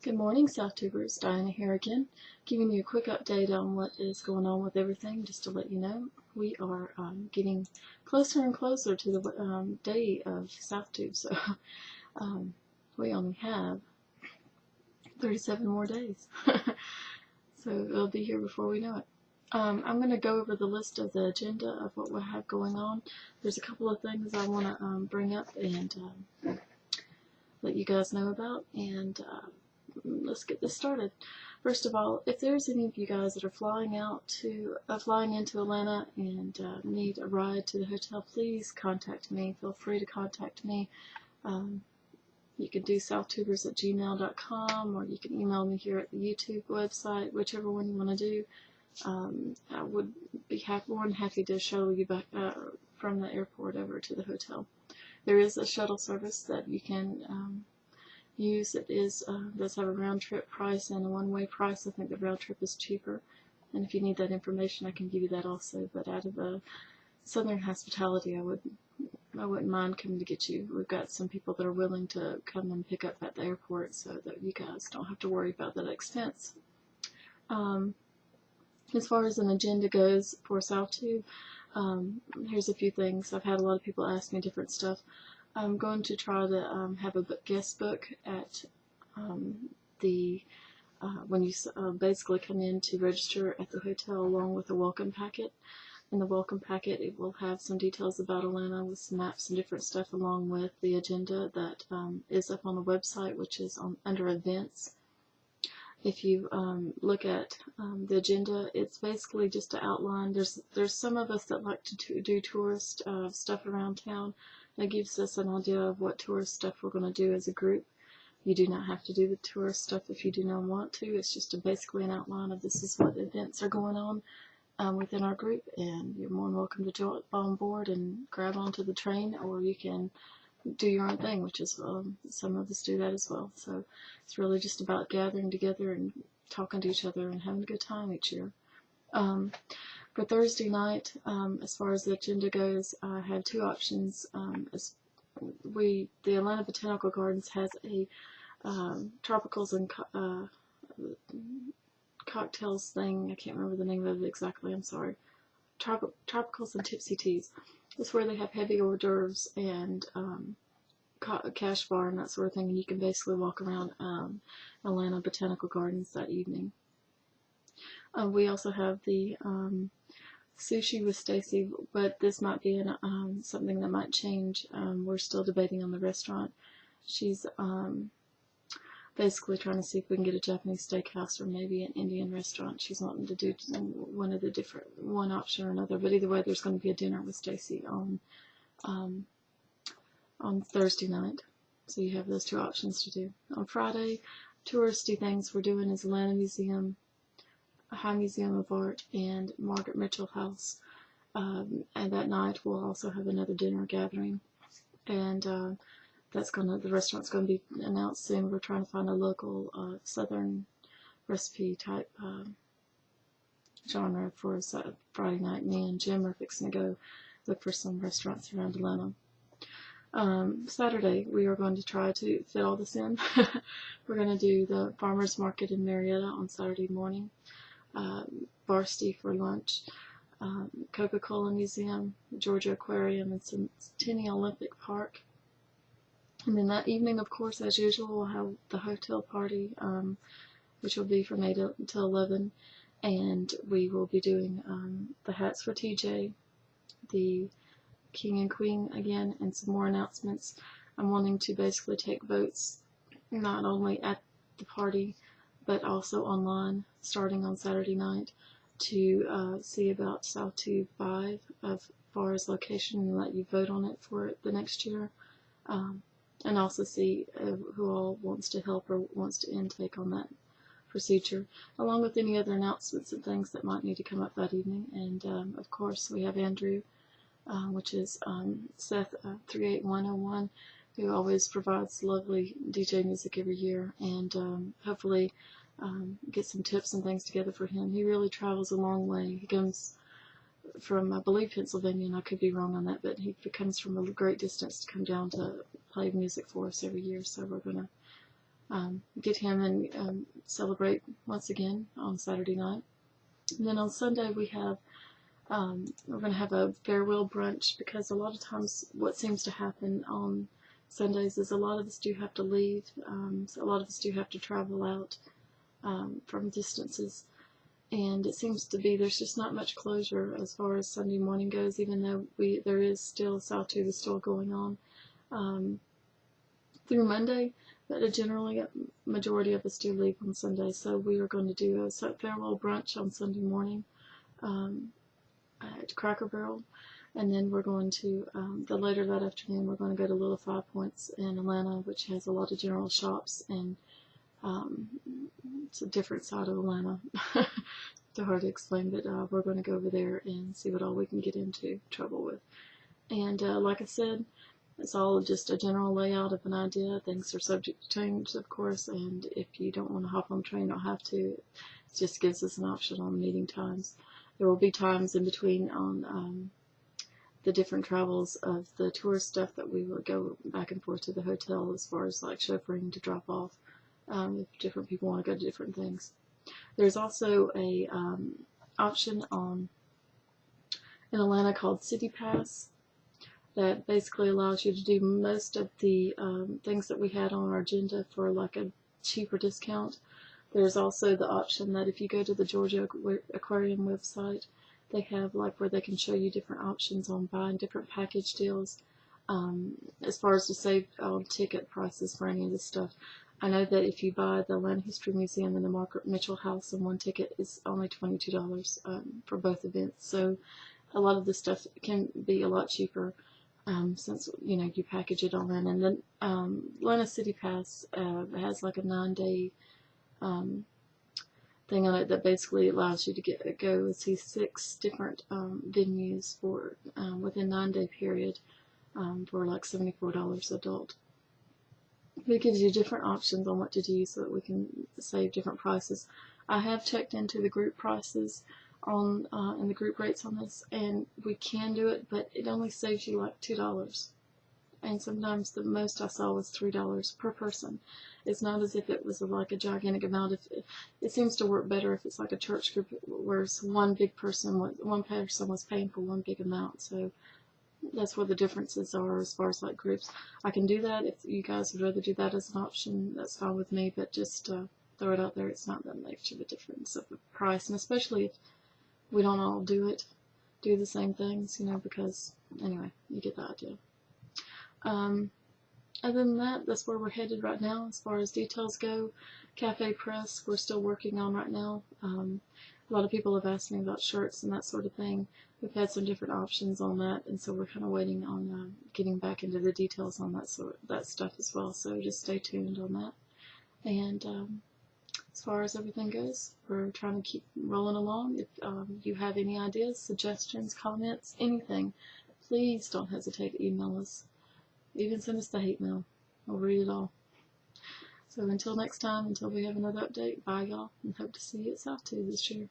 Good morning, South Tubers. Diana here again, giving you a quick update on what is going on with everything. Just to let you know, we are getting closer and closer to the day of South Tube, so we only have 37 more days. So it'll be here before we know it. I'm going to go over the list of the agenda of what we have going on. There's a couple of things I want to bring up and let you guys know about, and let's get this started. First of all, if there's any of you guys that are flying into Atlanta and need a ride to the hotel, please contact me. Feel free to contact me. You can do southtubers@gmail.com, or you can email me here at the YouTube website, whichever one you want to do. I would be more than happy to shuttle you back from the airport over to the hotel. There is a shuttle service that you can use. It does have a round trip price and a one-way price. I think the round trip is cheaper, and if you need that information I can give you that also. But out of the Southern hospitality, I wouldn't mind coming to get you. We've got some people that are willing to come and pick up at the airport so that you guys don't have to worry about that expense. As far as an agenda goes for South Tube, here's a few things. I've had a lot of people ask me different stuff. I'm going to try to have a guest book at when you basically come in to register at the hotel, along with a welcome packet. In the welcome packet, it will have some details about Atlanta with some maps and different stuff, along with the agenda that is up on the website, which is under events. If you look at the agenda, it's basically just to outline. There's some of us that like to do tourist stuff around town. That gives us an idea of what tourist stuff we're going to do as a group. You do not have to do the tourist stuff if you do not want to. It's just basically an outline of this is what events are going on within our group, and you're more than welcome to jump on board and grab onto the train, or you can do your own thing, which is some of us do that as well. So it's really just about gathering together and talking to each other and having a good time each year. For Thursday night, as far as the agenda goes, I have two options. The Atlanta Botanical Gardens has a tropicals and cocktails thing. I can't remember the name of it exactly. I'm sorry. Tropicals and Tipsy Teas. It's where they have heavy hors d'oeuvres and cash bar and that sort of thing, and you can basically walk around Atlanta Botanical Gardens that evening. We also have the Sushi with Stacy, but this might be something that might change. We're still debating on the restaurant. She's basically trying to see if we can get a Japanese steakhouse or maybe an Indian restaurant. She's wanting to do one option or another, but either way, there's going to be a dinner with Stacy on Thursday night. So you have those two options to do. On Friday, touristy things we're doing is Atlanta Museum, High Museum of Art, and Margaret Mitchell House. And that night we'll also have another dinner gathering, and the restaurant's going to be announced soon. We're trying to find a local Southern recipe type genre for Friday night. Me and Jim are fixing to go look for some restaurants around Atlanta. Saturday, we are going to try to fit all this in. We're going to do the farmers market in Marietta on Saturday morning, Varsity for lunch, Coca-Cola Museum, Georgia Aquarium, and Centennial Olympic Park. And then that evening, of course, as usual, we'll have the hotel party, which will be from 8 until 11, and we will be doing the hats for TJ, the King and Queen again, and some more announcements. I'm wanting to basically take votes not only at the party but also online starting on Saturday night to see about South Tube 5 as far as location and let you vote on it for the next year, and also see who all wants to help or wants to intake on that procedure, along with any other announcements and things that might need to come up that evening. And of course we have Andrew, which is Seth 38101, who always provides lovely DJ music every year, and hopefully get some tips and things together for him. He really travels a long way. He comes from, I believe, Pennsylvania, and I could be wrong on that, but he comes from a great distance to come down to play music for us every year, so we're going to get him and celebrate once again on Saturday night. And then on Sunday we're going to have a farewell brunch, because a lot of times what seems to happen on Sundays is a lot of us do have to leave. So a lot of us do have to travel out from distances. And it seems to be there's just not much closure as far as Sunday morning goes, even though there is still Sawtooth is still going on through Monday. But generally, a majority of us do leave on Sunday, so we are going to do a farewell brunch on Sunday morning at Cracker Barrel, and then we're going to, later that afternoon, we're going to go to Little Five Points in Atlanta, which has a lot of general shops, and it's a different side of Atlanta. It's hard to explain, but we're going to go over there and see what all we can get into trouble with. And like I said, it's all just a general layout of an idea. Things are subject to change, of course, and if you don't want to hop on the train, you don't have to. It just gives us an option on meeting times. There will be times in between on the different travels of the tour stuff that we will go back and forth to the hotel, as far as like chauffeuring to drop off, if different people want to go to different things. There's also a option in Atlanta called City Pass that basically allows you to do most of the things that we had on our agenda for like a cheaper discount. There's also the option that if you go to the Georgia Aquarium website, they have like where they can show you different options on buying different package deals, as far as to save on ticket prices for any of this stuff. I know that if you buy the Atlanta History Museum and the Margaret Mitchell House, and one ticket is only $22 for both events. So a lot of this stuff can be a lot cheaper since you package it all in. And then Atlanta City Pass has like a 9-day thing on it that basically allows you to go and see 6 different venues for within 9-day period for like $74 adult. It gives you different options on what to do so that we can save different prices. I have checked into the group prices on and the group rates on this, and we can do it, but it only saves you like $2. And sometimes the most I saw was $3 per person. It's not as if it was like a gigantic amount. It seems to work better if it's like a church group, where one person was paying for one big amount. So that's where the differences are as far as like groups. I can do that if you guys would rather do that as an option. That's fine with me, but just throw it out there. It's not that much of a difference of the price, and especially if we don't all do the same things, because anyway, you get the idea. Other than that, that's where we're headed right now as far as details go. Cafe Press, we're still working on right now. A lot of people have asked me about shirts and that sort of thing. We've had some different options on that, and so we're kind of waiting on getting back into the details on that stuff as well. So just stay tuned on that. And as far as everything goes, we're trying to keep rolling along. If you have any ideas, suggestions, comments, anything, please don't hesitate to email us. Even send us the hate mail. We'll read it all. So until next time, until we have another update, bye y'all, and hope to see you at Sawtooth this year.